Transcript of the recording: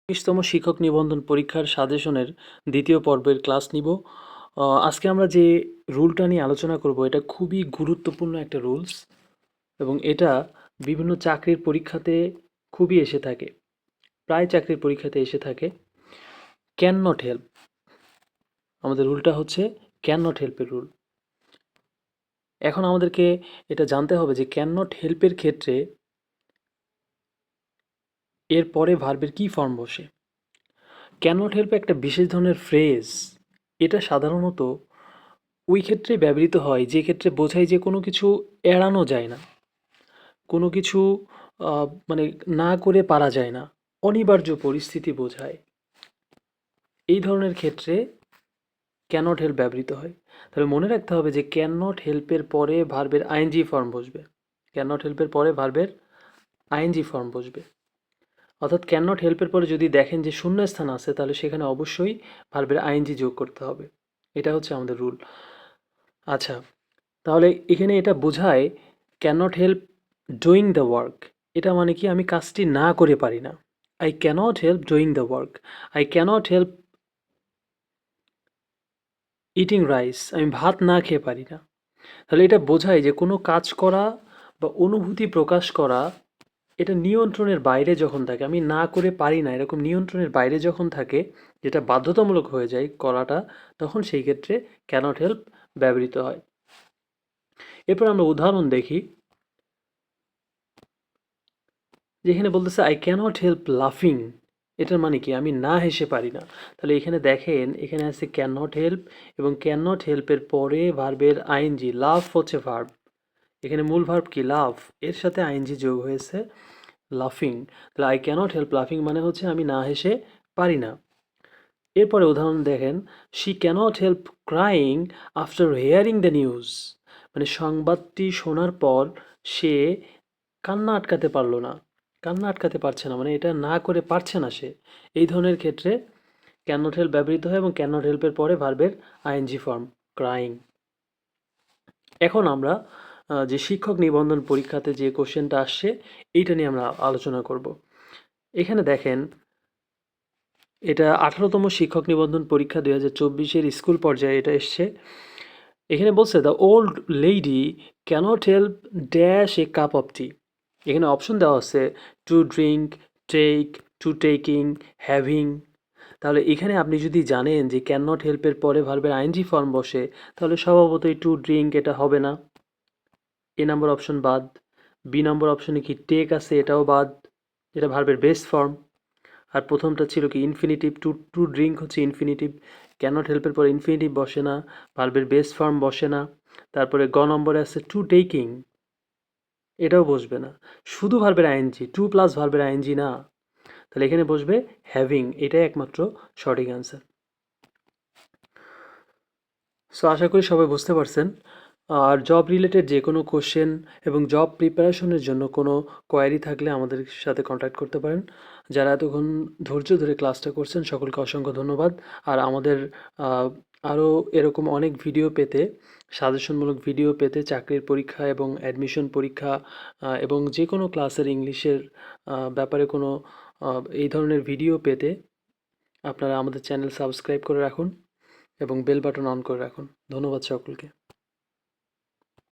19তম শিক্ষক নিবন্ধন পরীক্ষার সাজেশনের দ্বিতীয় পর্বের ক্লাস নিব। আজকে আমরা যে রুলটা নিয়ে আলোচনা করব এটা খুবই গুরুত্বপূর্ণ একটা রুলস এবং এটা বিভিন্ন চাকরির পরীক্ষাতে খুবই এসে থাকে, প্রায় চাকরির পরীক্ষাতে এসে থাকে। ক্যান নট হেল্প, আমাদের রুলটা হচ্ছে ক্যান নট হেল্পের রুল। এখন আমাদেরকে এটা জানতে হবে যে ক্যান নট হেল্পের ক্ষেত্রে এর পরে ভার্বের কী ফর্ম বসে। ক্যান নট হেল্প একটা বিশেষ ধরনের ফ্রেজ। এটা সাধারণত ওই ক্ষেত্রে ব্যবহৃত হয় যে ক্ষেত্রে বোঝায় যে কোনো কিছু এড়ানো যায় না, কোনো কিছু মানে না করে পারা যায় না, অনিবার্য পরিস্থিতি বোঝায়। এই ধরনের ক্ষেত্রে ক্যান নট হেল্প ব্যবহৃত হয়। তবে মনে রাখতে হবে যে ক্যান নট হেল্পের পরে ভার্বের আইএনজি ফর্ম বসবে। ক্যান নট হেল্পের পরে ভার্বের আইএনজি ফর্ম বসবে। অর্থাৎ ক্যান নট হেল্পের পরে যদি দেখেন যে শূন্যস্থান আছে তাহলে সেখানে অবশ্যই ভার্বের আইএনজি যোগ করতে হবে। এটা হচ্ছে আমাদের রুল। আচ্ছা, তাহলে এখানে এটা বোঝায় can not help doing the work. এটা মানে কি আমি কাজটি না করে পারি না। I cannot help doing the work. I cannot help eating rice. আমি ভাত না খেয়ে পারি না। তাহলে এটা বোঝায় যে কোনো কাজ করা বা অনুভূতি প্রকাশ করা এটা নিয়ন্ত্রণের বাইরে যখন থাকে, আমি না করে পারি না এরকম নিয়ন্ত্রণের বাইরে যখন থাকে, যেটা বাধ্যতামূলক হয়ে যায় করাটা, তখন সেই ক্ষেত্রে ক্যানট হেল্প ব্যবহৃত হয়। এরপর আমরা উদাহরণ দেখি, যেখানে বলতেছে আই ক্যানট হেল্প লাফিং। এটার মানে কি আমি না হেসে পারি না। তাহলে এখানে দেখেন, এখানে আছে ক্যান নট হেল্প এবং ক্যান নট হেল্পের পরে ভার্বের আইএনজি। লাভ হচ্ছে ভার্ব, এখানে মূল ভার্ব কি লাভ, এর সাথে আইএনজি যোগ হয়েছে লাফিং। তাহলে আই ক্যানট হেল্প লাফিং মানে হচ্ছে আমি না হেসে পারি না। এরপরে উদাহরণ দেখেন, she cannot help crying after hearing the news. মানে সংবাদটি শোনার পর সে কান্না আটকাতে পারলো না, কান্না আটকাতে পারছে না, মানে এটা না করে পারছে না সে। এই ধরনের ক্ষেত্রে ক্যান নট হেল্প ব্যবহৃত হয় এবং ক্যান নট হেল্পের পরে ভার্বের আইএনজি ফর্ম ক্রাইং। এখন আমরা যে শিক্ষক নিবন্ধন পরীক্ষাতে যে কোশ্চেনটা আসছে এইটা নিয়ে আমরা আলোচনা করব। এখানে দেখেন, এটা 18তম শিক্ষক নিবন্ধন পরীক্ষা 2024-এর স্কুল পর্যায়ে এটা এসছে। এখানে বলছে the old lady can't help dash a cup of tea. এখানে অপশন দেওয়া আছে to drink, take, to taking, having. তাহলে এখানে আপনি যদি জানেন যে ক্যান নট হেল্পের পরে ভার্বের আইএনজি ফর্ম বসে, তাহলে স্বভাবতই টু ড্রিঙ্ক এটা হবে না, এ নাম্বার অপশন বাদ। বি নম্বর অপশনে কি টেক আছে, এটাও বাদ, এটা ভার্বের বেস ফর্ম। আর প্রথমটা ছিল কি ইনফিনিটিভ, টু টু ড্রিঙ্ক হচ্ছে ইনফিনিটিভ, ক্যানট হেল্পের পর ইনফিনিটিভ বসে না, ভার্বের বেস ফর্ম বসে না। তারপরে গ নম্বরে আছে টু টেকিং, এটাও বসবে না, শুধু ভার্বের আইএনজি, টু প্লাস ভার্বের আইএনজি না। তাহলে এখানে বসবে হ্যাভিং, এটাই একমাত্র সঠিক অ্যান্সার। সো আশা করি সবাই বুঝতে পারছেন। আর জব রিলেটেড যে কোনো কোশ্চেন এবং জব প্রিপারেশনের জন্য কোনো কোয়ারি থাকলে আমাদের সাথে কন্ট্যাক্ট করতে পারেন। যারা এতক্ষণ ধৈর্য ধরে ক্লাসটা করছেন সকলকে অসংখ্য ধন্যবাদ। আর আমাদের আরও এরকম অনেক ভিডিও পেতে, সাজেশনমূলক ভিডিও পেতে, চাকরির পরীক্ষা এবং অ্যাডমিশন পরীক্ষা এবং যে কোনো ক্লাসের ইংলিশের ব্যাপারে কোনো এই ধরনের ভিডিও পেতে আপনারা আমাদের চ্যানেল সাবস্ক্রাইব করে রাখুন এবং বেল বাটন অন করে রাখুন। ধন্যবাদ সকলকে।